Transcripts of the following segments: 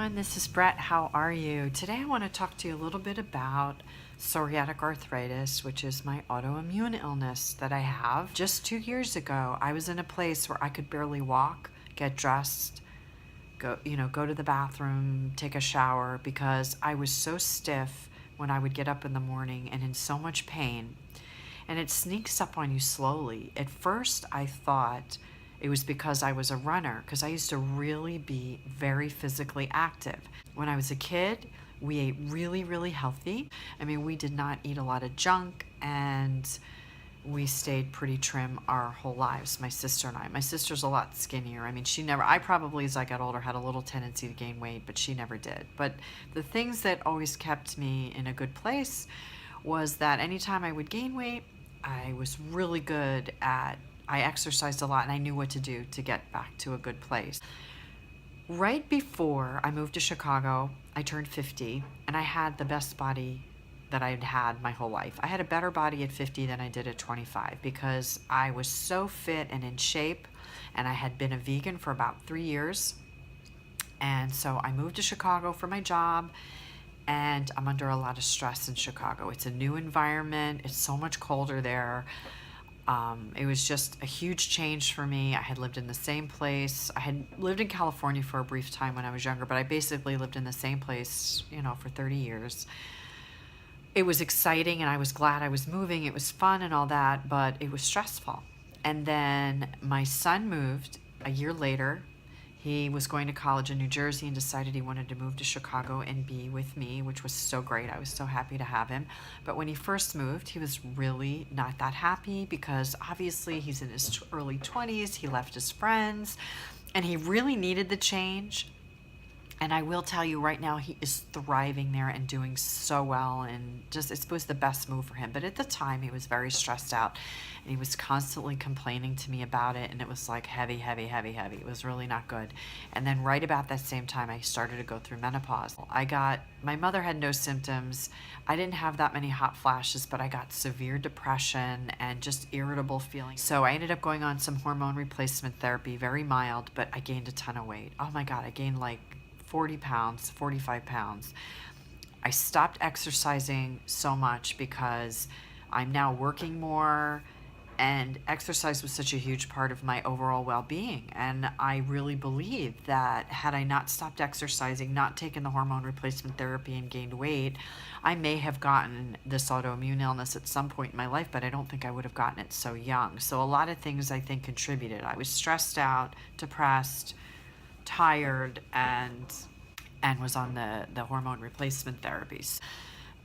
everyone, this is Brett. How are you? Today I want to talk to you a little bit about psoriatic arthritis, which is my autoimmune illness that I have. Just 2 years ago, I was in a place where I could barely walk, get dressed, go to the bathroom, take a shower, because I was so stiff when I would get up in the morning and in so much pain. And it sneaks up on you slowly. At first, I thought it was because I was a runner, because I used to really be very physically active. When I was a kid, we ate really, really healthy. I mean, we did not eat a lot of junk, and we stayed pretty trim our whole lives, my sister and I. My sister's a lot skinnier. I mean, I probably, as I got older, had a little tendency to gain weight, but she never did. But the things that always kept me in a good place was that anytime I would gain weight, I was really good at I exercised a lot, and I knew what to do to get back to a good place. Right before I moved to Chicago, I turned 50, and I had the best body that I'd had my whole life. I had a better body at 50 than I did at 25 because I was so fit and in shape, and I had been a vegan for about 3 years. And so I moved to Chicago for my job, and I'm under a lot of stress in Chicago. It's a new environment. It's so much colder there. It was just a huge change for me. I had lived in the same place. I had lived in California for a brief time when I was younger, but I basically lived in the same place, for 30 years. It was exciting, and I was glad I was moving. It was fun and all that, but it was stressful. And then my son moved a year later. He was going to college in New Jersey and decided he wanted to move to Chicago and be with me, which was so great. I was so happy to have him. But when he first moved, he was really not that happy because obviously he's in his early 20s. He left his friends, and he really needed the change. And I will tell you right now, he is thriving there and doing so well, and it was the best move for him. But at the time, he was very stressed out, and he was constantly complaining to me about it, and it was like heavy, heavy, heavy, heavy. It was really not good. And then right about that same time, I started to go through menopause. My mother had no symptoms. I didn't have that many hot flashes, but I got severe depression and just irritable feelings. So I ended up going on some hormone replacement therapy, very mild, but I gained a ton of weight. Oh my God, I gained like 40 pounds, 45 pounds. I stopped exercising so much because I'm now working more, and exercise was such a huge part of my overall well-being. And I really believe that had I not stopped exercising, not taken the hormone replacement therapy, and gained weight, I may have gotten this autoimmune illness at some point in my life, but I don't think I would have gotten it so young. So a lot of things I think contributed. I was stressed out, depressed, tired, and was on the hormone replacement therapies.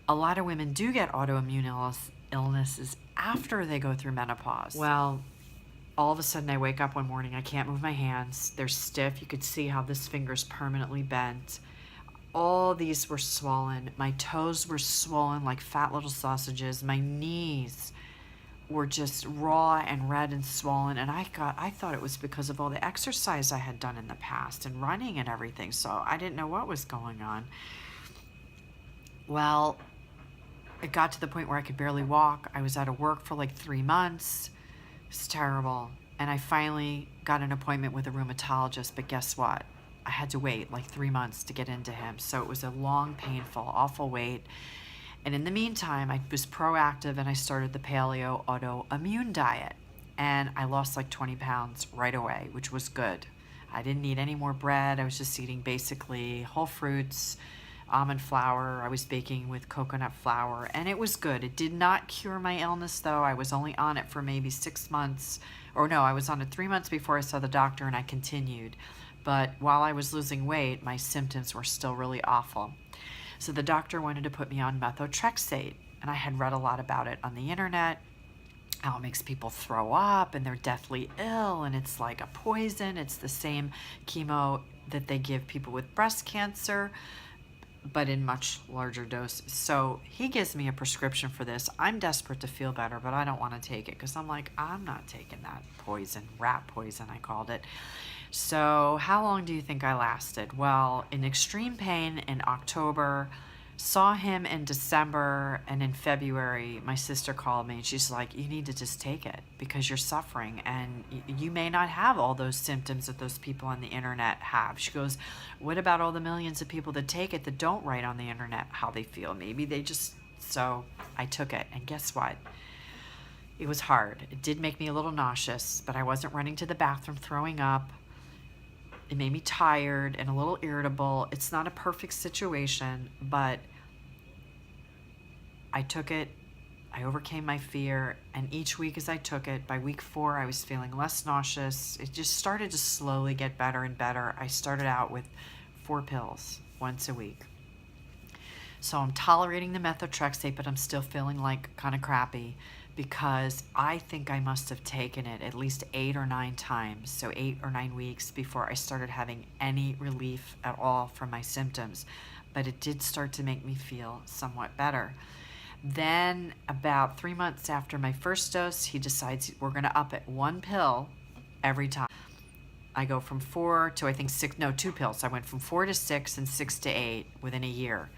A lot of women do get autoimmune illnesses after they go through menopause. Well, all of a sudden I wake up one morning, I can't move my hands. They're stiff. You could see how this finger's permanently bent. All these were swollen. My toes were swollen like fat little sausages. My knees were just raw and red and swollen, and I thought it was because of all the exercise I had done in the past and running and everything, so I didn't know what was going on. Well, it got to the point where I could barely walk. I was out of work for like 3 months. It was terrible. And I finally got an appointment with a rheumatologist, but guess what? I had to wait like 3 months to get into him, so it was a long, painful, awful wait. And in the meantime, I was proactive, and I started the paleo autoimmune diet. And I lost like 20 pounds right away, which was good. I didn't eat any more bread. I was just eating basically whole fruits, almond flour. I was baking with coconut flour, and it was good. It did not cure my illness, though. I was only on it for maybe 6 months. Or no, I was on it 3 months before I saw the doctor, and I continued. But while I was losing weight, my symptoms were still really awful. So the doctor wanted to put me on methotrexate, and I had read a lot about it on the internet, how it makes people throw up and they're deathly ill, and it's like a poison. It's the same chemo that they give people with breast cancer, but in much larger doses. So he gives me a prescription for this. I'm desperate to feel better, but I don't want to take it because I'm like, I'm not taking that poison, rat poison, I called it. So how long do you think I lasted? Well, in extreme pain in October, Saw him in December, and in February, my sister called me and she's like, you need to just take it because you're suffering and you may not have all those symptoms that those people on the internet have. She goes, what about all the millions of people that take it that don't write on the internet how they feel? Maybe they just, so I took it, and guess what? It was hard. It did make me a little nauseous, but I wasn't running to the bathroom throwing up. It made me tired and a little irritable. It's not a perfect situation, but I took it, I overcame my fear, and each week as I took it, by week 4, I was feeling less nauseous. It just started to slowly get better and better. I started out with 4 pills once a week. So I'm tolerating the methotrexate, but I'm still feeling like kind of crappy because I think I must have taken it at least 8 or 9 times, so 8 or 9 weeks before I started having any relief at all from my symptoms. But it did start to make me feel somewhat better. Then about 3 months after my first dose, he decides we're going to up it 1 pill every time. I go from 4 to I think 6, no, 2 pills. I went from 4 to 6 and 6 to 8 within a year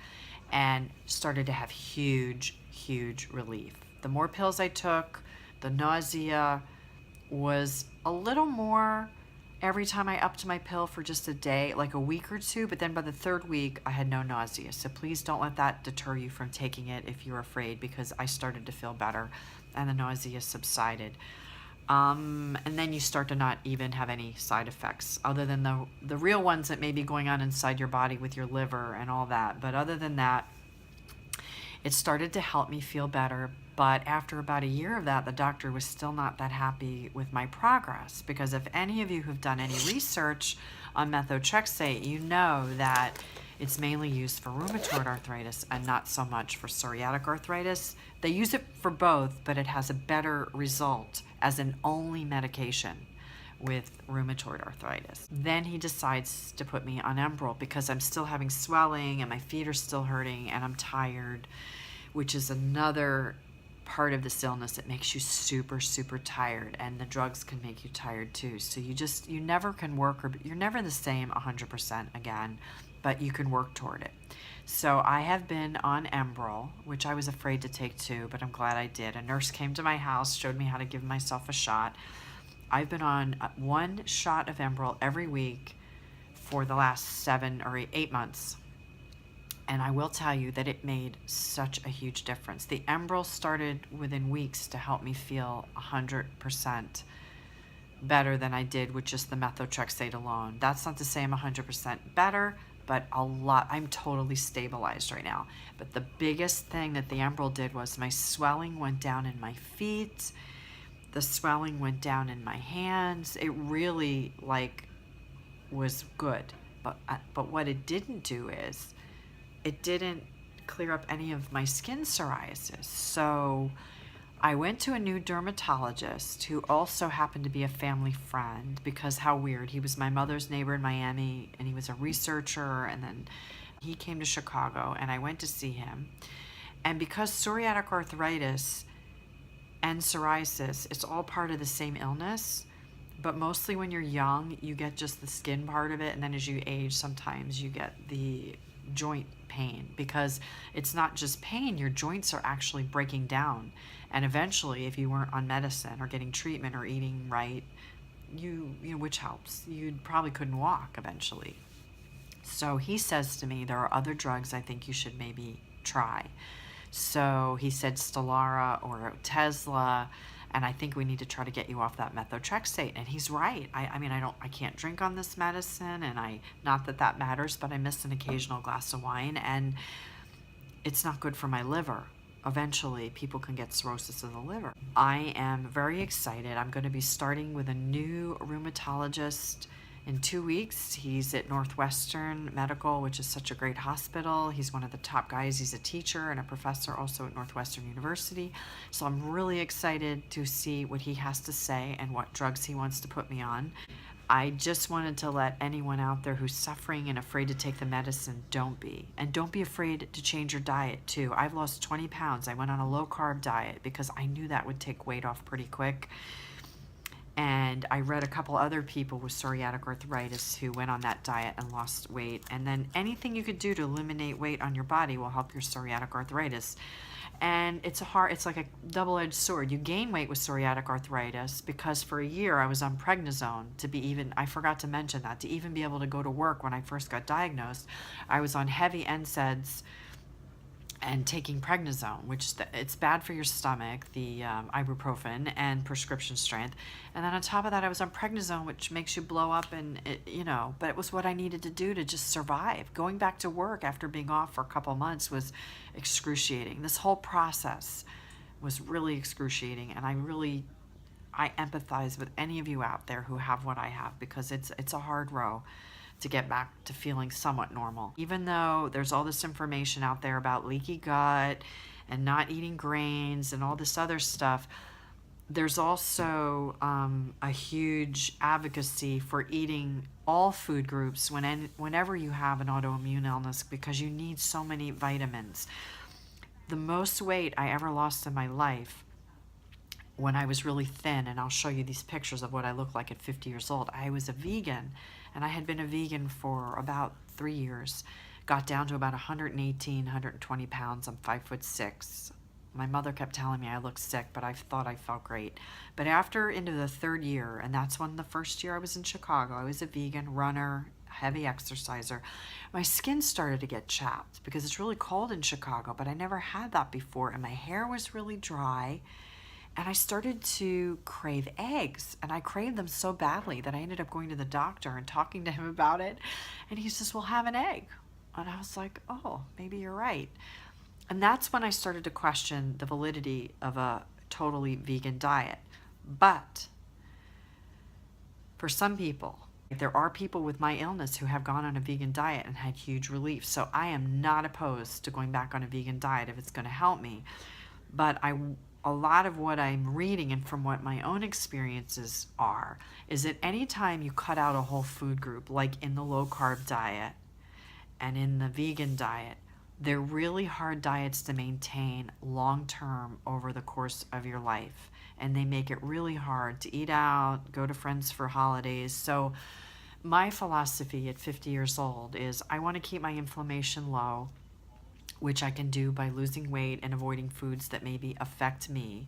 and started to have huge, huge relief. The more pills I took, the nausea was a little more every time I upped my pill for just a day, like a week or 2, but then by the 3rd week, I had no nausea. So please don't let that deter you from taking it if you're afraid, because I started to feel better and the nausea subsided. And then you start to not even have any side effects other than the real ones that may be going on inside your body with your liver and all that. But other than that, it started to help me feel better. But after about a year of that, the doctor was still not that happy with my progress, because if any of you have done any research on methotrexate, you know that it's mainly used for rheumatoid arthritis and not so much for psoriatic arthritis. They use it for both, but it has a better result as an only medication with rheumatoid arthritis. Then he decides to put me on Enbrel because I'm still having swelling and my feet are still hurting and I'm tired, which is another part of this illness. It makes you super, super tired, and the drugs can make you tired too. So you never can work, or you're never the same 100% again, but you can work toward it. So I have been on Enbrel, which I was afraid to take too, but I'm glad I did. A nurse came to my house, showed me how to give myself a shot. I've been on 1 shot of Enbrel every week for the last 7 or 8 months. And I will tell you that it made such a huge difference. The Enbrel started within weeks to help me feel 100% better than I did with just the methotrexate alone. That's not to say I'm 100% better, but a lot. I'm totally stabilized right now. But the biggest thing that the Enbrel did was my swelling went down in my feet. The swelling went down in my hands. It really was good. But what it didn't do is it didn't clear up any of my skin psoriasis. So I went to a new dermatologist who also happened to be a family friend, because how weird. He was my mother's neighbor in Miami, and he was a researcher, and then he came to Chicago, and I went to see him. And because psoriatic arthritis and psoriasis, it's all part of the same illness, but mostly when you're young, you get just the skin part of it, and then as you age, sometimes you get the joint pain, because it's not just pain, your joints are actually breaking down, and eventually, if you weren't on medicine or getting treatment or eating right, you which helps, you probably couldn't walk eventually. So he says to me, there are other drugs I think you should maybe try. So he said Stelara or Tesla, and I think we need to try to get you off that methotrexate. And he's right. I can't drink on this medicine, and not that that matters, but I miss an occasional glass of wine, and it's not good for my liver. Eventually, people can get cirrhosis of the liver. I am very excited. I'm going to be starting with a new rheumatologist in 2 weeks. He's at Northwestern Medical, which is such a great hospital. He's one of the top guys. He's a teacher and a professor also at Northwestern University. So I'm really excited to see what he has to say and what drugs he wants to put me on. I just wanted to let anyone out there who's suffering and afraid to take the medicine, don't be. And don't be afraid to change your diet too. I've lost 20 pounds. I went on a low carb diet because I knew that would take weight off pretty quick. And I read a couple other people with psoriatic arthritis who went on that diet and lost weight. And then anything you could do to eliminate weight on your body will help your psoriatic arthritis. And it's like a double-edged sword. You gain weight with psoriatic arthritis because for a year I was on prednisone I forgot to mention that, to even be able to go to work when I first got diagnosed. I was on heavy NSAIDs and taking prednisone, which it's bad for your stomach, the ibuprofen and prescription strength. And then on top of that, I was on prednisone, which makes you blow up, and but it was what I needed to do to just survive. Going back to work after being off for a couple months was excruciating. This whole process was really excruciating, and I empathize with any of you out there who have what I have, because it's a hard row to get back to feeling somewhat normal. Even though there's all this information out there about leaky gut and not eating grains and all this other stuff, there's also a huge advocacy for eating all food groups whenever you have an autoimmune illness, because you need so many vitamins. The most weight I ever lost in my life, when I was really thin, and I'll show you these pictures of what I look like at 50 years old. I was a vegan, and I had been a vegan for about 3 years. Got down to about 118, 120 pounds. I'm 5'6". My mother kept telling me I looked sick, but I thought I felt great. But after into the third year, and that's when the first year I was in Chicago, I was a vegan, runner, heavy exerciser. My skin started to get chapped because it's really cold in Chicago, but I never had that before, and my hair was really dry. And I started to crave eggs, and I craved them so badly that I ended up going to the doctor and talking to him about it. And he says, well, have an egg. And I was like, oh, maybe you're right. And that's when I started to question the validity of a totally vegan diet. But for some people, there are people with my illness who have gone on a vegan diet and had huge relief. So I am not opposed to going back on a vegan diet if it's going to help me. But a lot of what I'm reading, and from what my own experiences are, is that anytime you cut out a whole food group, like in the low-carb diet and in the vegan diet, they're really hard diets to maintain long-term over the course of your life. And they make it really hard to eat out, go to friends for holidays. So my philosophy at 50 years old is I want to keep my inflammation low, which I can do by losing weight and avoiding foods that maybe affect me.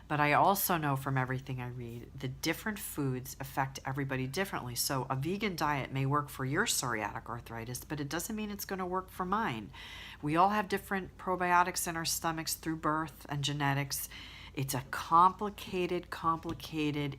But I also know from everything I read, the different foods affect everybody differently. So a vegan diet may work for your psoriatic arthritis, but it doesn't mean it's going to work for mine. We all have different probiotics in our stomachs through birth and genetics. It's a complicated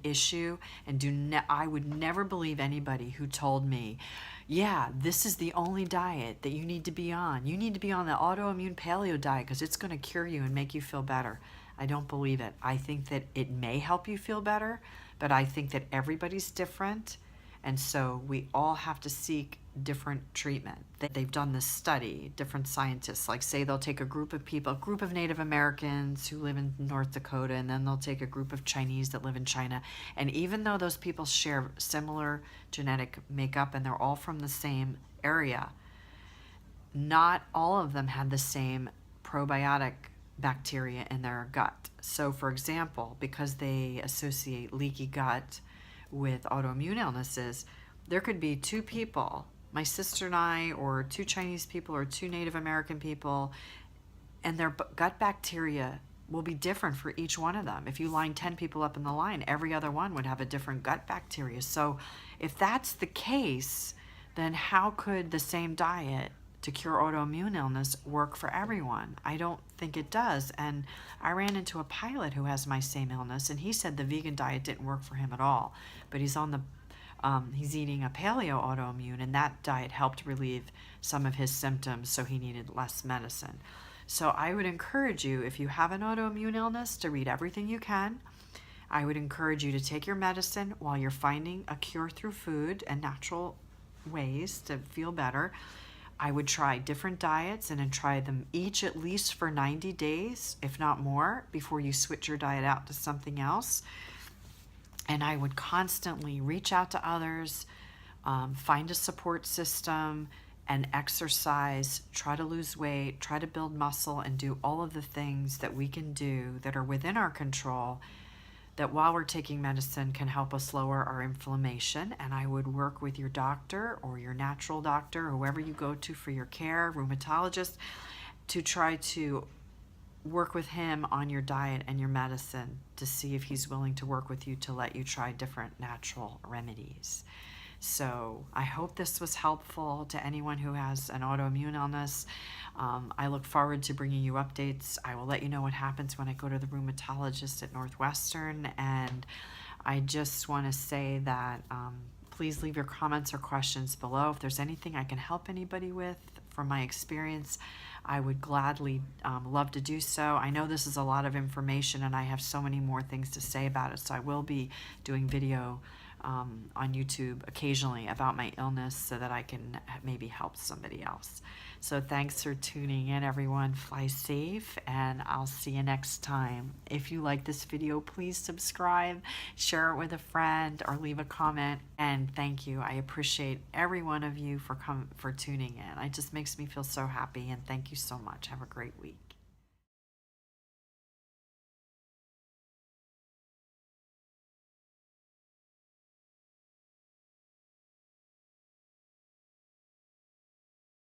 issue, and I would never believe anybody who told me, yeah, this is the only diet that you need to be on. You need to be on the autoimmune paleo diet because it's going to cure you and make you feel better. I don't believe it. I think that it may help you feel better, but I think that everybody's different, and so we all have to seek different treatment. They've done this study, different scientists, like say they'll take a group of people, a group of Native Americans who live in North Dakota, and then they'll take a group of Chinese that live in China. And even though those people share similar genetic makeup and they're all from the same area, not all of them had the same probiotic bacteria in their gut. So for example, because they associate leaky gut with autoimmune illnesses, there could be two people, my sister and I, or two Chinese people, or two Native American people, and their gut bacteria will be different for each one of them. If you line 10 people up in the line, every other one would have a different gut bacteria. So if that's the case, then how could the same diet to cure autoimmune illness work for everyone? I don't think it does. And I ran into a pilot who has my same illness, and he said the vegan diet didn't work for him at all. But he's eating a paleo autoimmune, and that diet helped relieve some of his symptoms, so he needed less medicine. So I would encourage you, if you have an autoimmune illness, to read everything you can. I would encourage you to take your medicine while you're finding a cure through food and natural ways to feel better. I would try different diets and then try them each at least for 90 days, if not more, before you switch your diet out to something else. And I would constantly reach out to others, find a support system, and exercise, try to lose weight, try to build muscle, and do all of the things that we can do that are within our control that while we're taking medicine can help us lower our inflammation. And I would work with your doctor or your natural doctor, whoever you go to for your care, rheumatologist, to try to work with him on your diet and your medicine to see if he's willing to work with you to let you try different natural remedies. So I hope this was helpful to anyone who has an autoimmune illness. I look forward to bringing you updates. I will let you know what happens when I go to the rheumatologist at Northwestern. And I just want to say that please leave your comments or questions below. If there's anything I can help anybody with from my experience, I would gladly love to do so. I know this is a lot of information and I have so many more things to say about it, so I will be doing video on YouTube occasionally about my illness so that I can maybe help somebody else. So thanks for tuning in, everyone. Fly safe, and I'll see you next time. If you like this video, please subscribe, share it with a friend, or leave a comment. And thank you. I appreciate every one of you for tuning in. It just makes me feel so happy, and thank you so much. Have a great week.